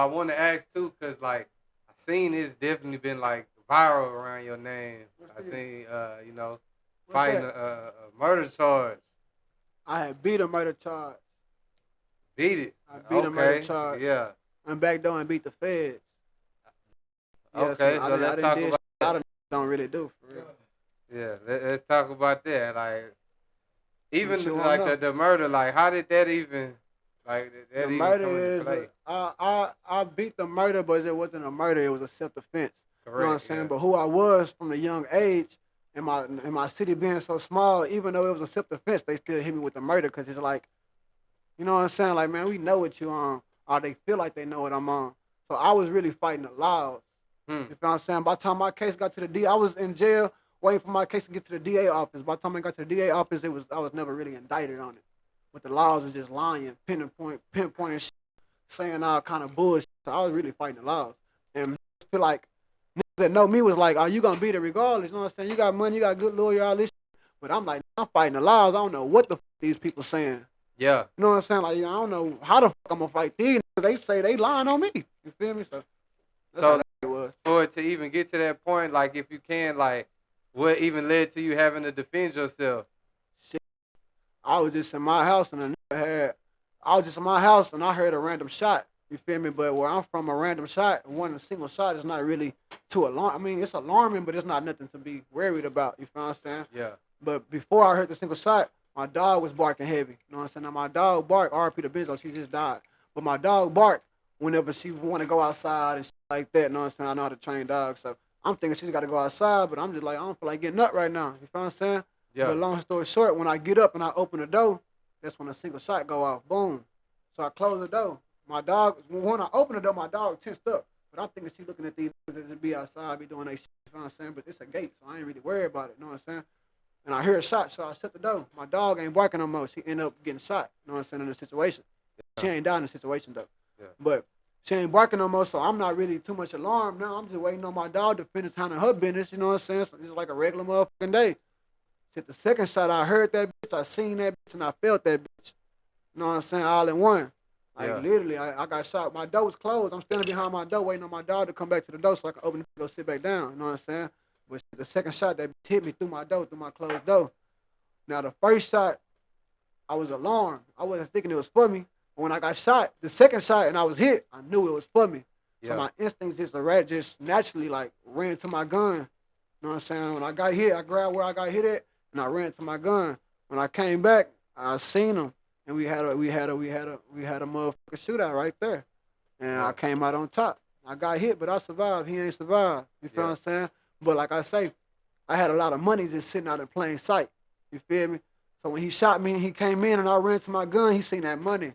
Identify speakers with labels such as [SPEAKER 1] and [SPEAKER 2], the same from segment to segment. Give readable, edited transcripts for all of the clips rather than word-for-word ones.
[SPEAKER 1] want to ask too, cause like I seen it's definitely been like viral around your name. I seen fighting a murder charge.
[SPEAKER 2] I had beat a murder charge.
[SPEAKER 1] Beat it.
[SPEAKER 2] I beat a murder
[SPEAKER 1] Okay.
[SPEAKER 2] charge.
[SPEAKER 1] Yeah.
[SPEAKER 2] Went back door and beat the feds. Yeah,
[SPEAKER 1] Okay. So
[SPEAKER 2] I
[SPEAKER 1] let's
[SPEAKER 2] didn't
[SPEAKER 1] talk
[SPEAKER 2] did
[SPEAKER 1] about
[SPEAKER 2] shit I don't really do for real.
[SPEAKER 1] yeah. Let's talk about that. Like
[SPEAKER 2] What you
[SPEAKER 1] even
[SPEAKER 2] wanna
[SPEAKER 1] like
[SPEAKER 2] know?
[SPEAKER 1] the murder. Like how did that even
[SPEAKER 2] The
[SPEAKER 1] even
[SPEAKER 2] murder
[SPEAKER 1] come into
[SPEAKER 2] is
[SPEAKER 1] play?
[SPEAKER 2] I beat the murder, but it wasn't a murder. It was a self defense. You know what I'm
[SPEAKER 1] Correct.
[SPEAKER 2] saying?
[SPEAKER 1] Yeah.
[SPEAKER 2] But who I was from a young age, and my city being so small, even though it was a self defense, they still hit me with the murder because it's like, you know what I'm saying? Like, man, we know what you on, or they feel like they know what I'm on. So I was really fighting the laws.
[SPEAKER 1] Hmm.
[SPEAKER 2] You feel what I'm saying? By the time my case got to the DA, I was in jail waiting for my case to get to the DA office. By the time I got to the DA office, I was never really indicted on it. But the laws was just lying, pinpointing shit, saying all kind of bullshit. So I was really fighting the laws. And I feel like niggas that know me was like, oh, you gonna beat it regardless. You know what I'm saying? You got money, you got a good lawyer, all this shit. But I'm like, I'm fighting the laws. I don't know what the these people saying.
[SPEAKER 1] Yeah.
[SPEAKER 2] You know what I'm saying? Like, I don't know how the fuck I'm gonna fight these niggas. They say they lying on me. You feel me? So that's how that was.
[SPEAKER 1] For it to even get to that point, like if you can, like what even led to you having to defend yourself?
[SPEAKER 2] Shit. I was just in my house and I was just in my house and I heard a random shot. You feel me? But where I'm from, a random shot, one single shot is not really too alarming. I mean, it's alarming, but it's not nothing to be worried about. You feel what I'm saying?
[SPEAKER 1] Yeah.
[SPEAKER 2] But before I heard the single shot, my dog was barking heavy. You know what I'm saying? Now my dog bark, RP the Benzo, she just died. But my dog bark whenever she want to go outside and shit like that. You know what I'm saying? I know how to train dogs. So I'm thinking she's got to go outside, but I'm just like, I don't feel like getting up right now. You feel what I'm saying?
[SPEAKER 1] Yeah.
[SPEAKER 2] But long story short, when I get up and I open the door, that's when a single shot go off. Boom. So I close the door. My dog, when I open the door, my dog tensed up. But I'm thinking she's looking at these niggas that be outside, be doing their shit. You know what I'm saying? But it's a gate, so I ain't really worried about it. You know what I'm saying? And I hear a shot, so I shut the door. My dog ain't barking no more. She end up getting shot. You know what I'm saying? In the situation.
[SPEAKER 1] Yeah.
[SPEAKER 2] She ain't died in the situation though.
[SPEAKER 1] Yeah.
[SPEAKER 2] But she ain't barking no more, so I'm not really too much alarmed now. I'm just waiting on my dog to finish handling her business. You know what I'm saying? So it's like a regular motherfucking day. Hit the second shot, I heard that bitch, I seen that bitch, and I felt that bitch. You know what I'm saying? All in one. Like literally, I got shot. My door was closed. I'm standing behind my door waiting on my dog to come back to the door so I can open it and go sit back down. You know what I'm saying? But the second shot, that bitch hit me through my door, through my closed door. Now the first shot, I was alarmed. I wasn't thinking it was for me. But when I got shot, the second shot and I was hit, I knew it was for me.
[SPEAKER 1] Yeah.
[SPEAKER 2] So my instincts just naturally like ran to my gun. You know what I'm saying? When I got hit, I grabbed where I got hit at and I ran to my gun. When I came back, I seen him. And we had a motherfucking shootout right there. And I came out on top. I got hit, but I survived. He ain't survived. You feel what I'm saying? But like I say, I had a lot of money just sitting out in plain sight. You feel me? So when he shot me and he came in and I ran to my gun, he seen that money.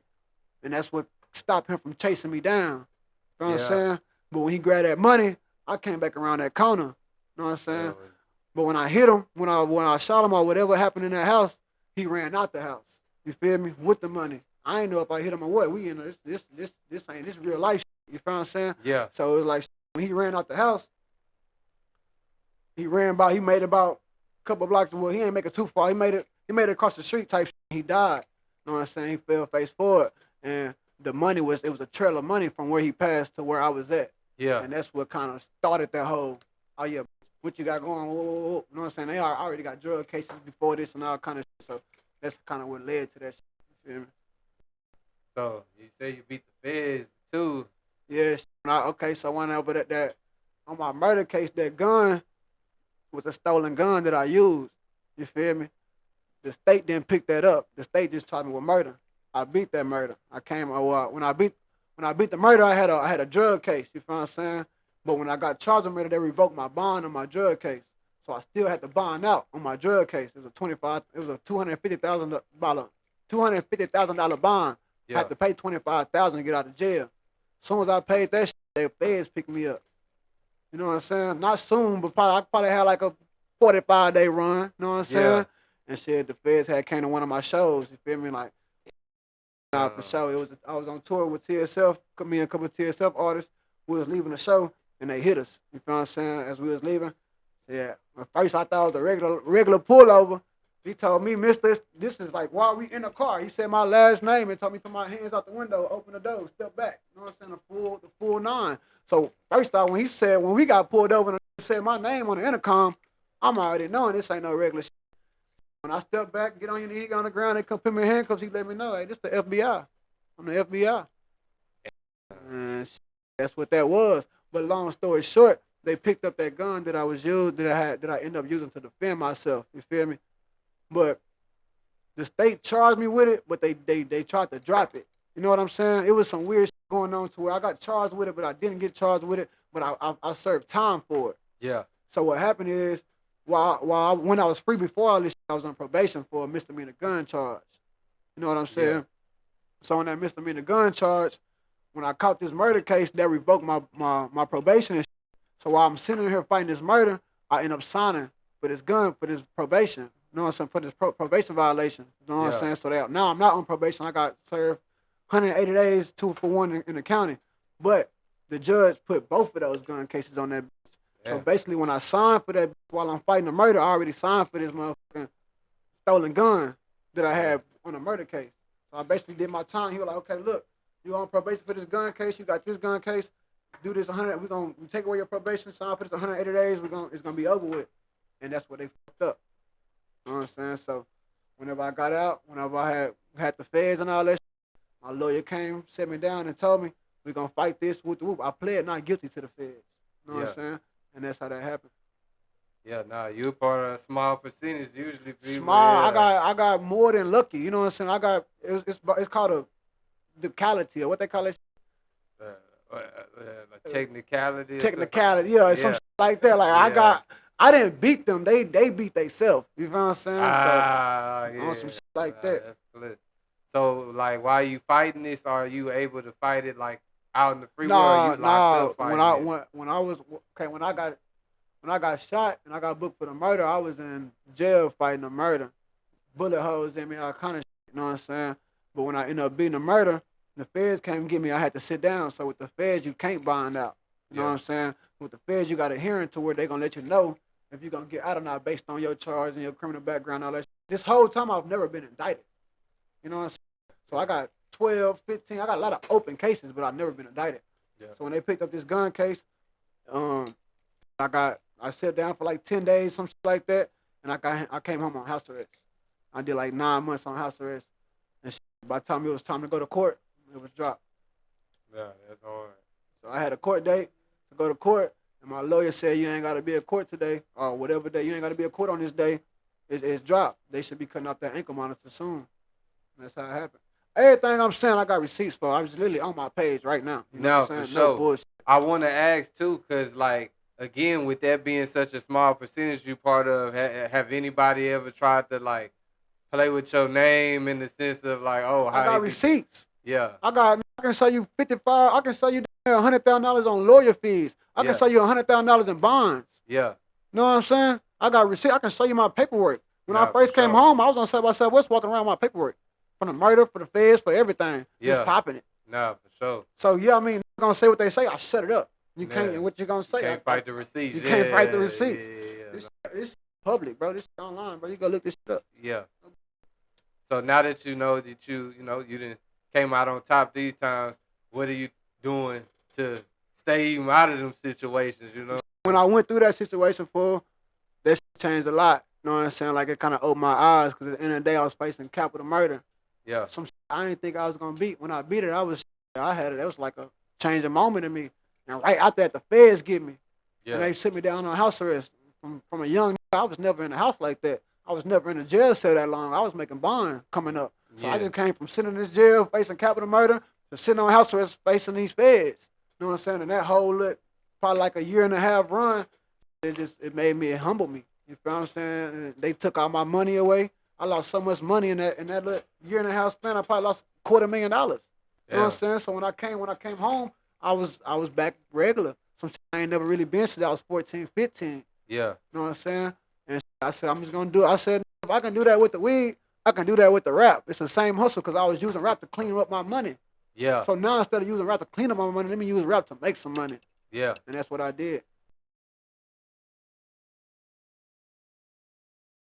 [SPEAKER 2] And that's what stopped him from chasing me down. You know what I'm saying? But when he grabbed that money, I came back around that corner. You know what I'm saying? Yeah. But when I hit him, when I shot him or whatever happened in that house, he ran out the house. You feel me? With the money. I ain't know if I hit him or what. We in this real life shit. You feel what I'm saying?
[SPEAKER 1] Yeah.
[SPEAKER 2] So it was like when he ran out the house, he made about a couple blocks. Well, he ain't make it too far. He made it across the street type shit. He died. You know what I'm saying? He fell face forward. And the money was a trail of money from where he passed to where I was at.
[SPEAKER 1] Yeah.
[SPEAKER 2] And that's what kind of started that whole, oh yeah, what you got going? Whoa, whoa, whoa. You know what I'm saying? They already got drug cases before this and all kind of shit. So that's kind of what led to that shit. You feel me?
[SPEAKER 1] So you say you beat the feds too?
[SPEAKER 2] Yes. Okay, so when I over that on my murder case, that gun was a stolen gun that I used. You feel me? The state didn't pick that up. The state just charged me with murder. I beat that murder. When I beat the murder, I had a drug case. You feel what I'm saying? But when I got charged with murder, they revoked my bond on my drug case. So I still had to bond out on my drug case. It was a $250,000 bond. Yeah. I had to pay $25,000 to get out of jail. As soon as I paid that shit, the feds picked me up. You know what I'm saying? Not soon, but I probably had like a 45-day run. You know what I'm saying? Yeah. And shit, the feds came to one of my shows. You feel me? Like, for sure. I was on tour with TSF, me and a couple of TSF artists. We was leaving the show, and they hit us. You feel what I'm saying? As we was leaving. Yeah. At first, I thought it was a regular pullover. He told me, Mister, this is like while we in the car. He said my last name and told me to put my hands out the window, open the door, step back. You know what I'm saying? The full nine. So first off, when we got pulled over and he said my name on the intercom, I'm already knowing this ain't no regular shit. When I step back, get on your knee, get on the ground, they come put me in handcuffs, he let me know, hey, this the FBI. I'm the FBI. And that's what that was. But long story short, they picked up that gun that I ended up using to defend myself. You feel me? But the state charged me with it, but they tried to drop it. You know what I'm saying? It was some weird shit going on to where I got charged with it, but I didn't get charged with it, but I served time for it.
[SPEAKER 1] Yeah.
[SPEAKER 2] So what happened is, when I was free before all this shit, I was on probation for a misdemeanor gun charge. You know what I'm saying? Yeah. So on that misdemeanor gun charge, when I caught this murder case, that revoked my probation and shit. So while I'm sitting here fighting this murder, I end up signing for this probation. You know what I'm saying? For this probation violation. You know what I'm saying? So now I'm not on probation. I got served 180 days, 2 for 1 in the county. But the judge put both of those gun cases on that. Yeah. So basically, when I signed for that while I'm fighting the murder, I already signed for this motherfucking stolen gun that I had on a murder case. So I basically did my time. He was like, okay, look, you on probation for this gun case. You got this gun case. Do this 100. We're gonna take away your probation. Sign for this 180 days. It's gonna be over with. And that's what they fucked up. You know what I'm saying? So whenever I got out, whenever I had the feds and all that shit, my lawyer came, set me down and told me, we're going to fight this, whoop the whoop. I pled not guilty to the feds. You know what I'm saying? And that's how that happened.
[SPEAKER 1] Yeah, you're part of a small percentage usually. People,
[SPEAKER 2] small, I got more than lucky. You know what I'm saying? It's called a decality, or what they call it.
[SPEAKER 1] Technicality.
[SPEAKER 2] Technicality, yeah, some shit like that. Like I didn't beat them. They beat themselves. You know what I'm saying? On some shit like that.
[SPEAKER 1] That's good. So, like, while you fighting this, are you able to fight it like out in the freeway? Or you locked up fighting
[SPEAKER 2] when I got shot and I got booked for the murder, I was in jail fighting the murder. Bullet holes in me, all kind of shit. You know what I'm saying? But when I ended up beating the murder, the feds came and get me. I had to sit down. So with the feds, you can't bond out. You know what I'm saying? With the feds, you got a hearing to where they're gonna let you know if you're going to get out or not based on your charge and your criminal background and all that shit. This whole time, I've never been indicted. You know what I'm saying? So I got 12, 15, I got a lot of open cases, but I've never been indicted. Yeah. So when they picked up this gun case, I sat down for like 10 days, some shit like that, and I came home on house arrest. I did like 9 months on house arrest. And shit, by the time it was time to go to court, it was dropped.
[SPEAKER 1] Yeah, that's hard.
[SPEAKER 2] So I had a court date to go to court. And my lawyer said, you ain't got to be at court today, or whatever day, you ain't got to be at court on this day. It's dropped. They should be cutting off that ankle monitor soon. And that's how it happened. Everything I'm saying, I got receipts for. I was literally on my page right now. You know what I'm saying?
[SPEAKER 1] For sure.
[SPEAKER 2] No bullshit.
[SPEAKER 1] I want to ask, too, because, like, again, with that being such a small percentage you part of, have anybody ever tried to, like, play with your name in the sense of, like, oh, how
[SPEAKER 2] I got receipts.
[SPEAKER 1] Yeah.
[SPEAKER 2] I can show you 55. I can show you $100,000 on lawyer fees. I can show you $100,000 in bonds.
[SPEAKER 1] Yeah.
[SPEAKER 2] You know what I'm saying? I got receipts. I can show you my paperwork. When I first came home, I was on South by Southwest walking around with my paperwork. From the murder, for the feds, for everything. Just popping it.
[SPEAKER 1] Nah, for sure.
[SPEAKER 2] So, yeah, I mean, you're going to say what they say. I shut it up. You can't, what you going to say?
[SPEAKER 1] You can't fight the receipts.
[SPEAKER 2] You can't fight the receipts. This public, bro. This online, bro. You got to look this shit up.
[SPEAKER 1] Yeah. So now that you know that you didn't came out on top these times, what are you doing to stay even out of them situations, you know?
[SPEAKER 2] When I went through that situation, that shit changed a lot. You know what I'm saying? Like, it kind of opened my eyes because at the end of the day, I was facing capital murder.
[SPEAKER 1] Yeah.
[SPEAKER 2] Some shit I didn't think I was going to beat. When I beat it, that was like a changing moment in me. And right after that, the feds get me. Yeah. And they sit me down on house arrest. From a young nigga, I was never in a house like that. I was never in a jail cell that long. I was making bond coming up. So I just came from sitting in this jail facing capital murder to sitting on house arrest facing these feds. You know what I'm saying? And that whole probably like a 1.5 year run, it made me, it humbled me. You feel what I'm saying? And they took all my money away. I lost so much money in that little 1.5 year span. I probably lost $250,000. You know what I'm saying? So when I came home, I was back regular. Some shit I ain't never really been since I was 14, 15.
[SPEAKER 1] Yeah.
[SPEAKER 2] You know what I'm saying? And I said, I'm just gonna do it. I said, if I can do that with the weed, I can do that with the rap. It's the same hustle because I was using rap to clean up my money.
[SPEAKER 1] Yeah.
[SPEAKER 2] So now instead of using rap to clean up my money, let me use rap to make some money.
[SPEAKER 1] Yeah.
[SPEAKER 2] And that's what I did.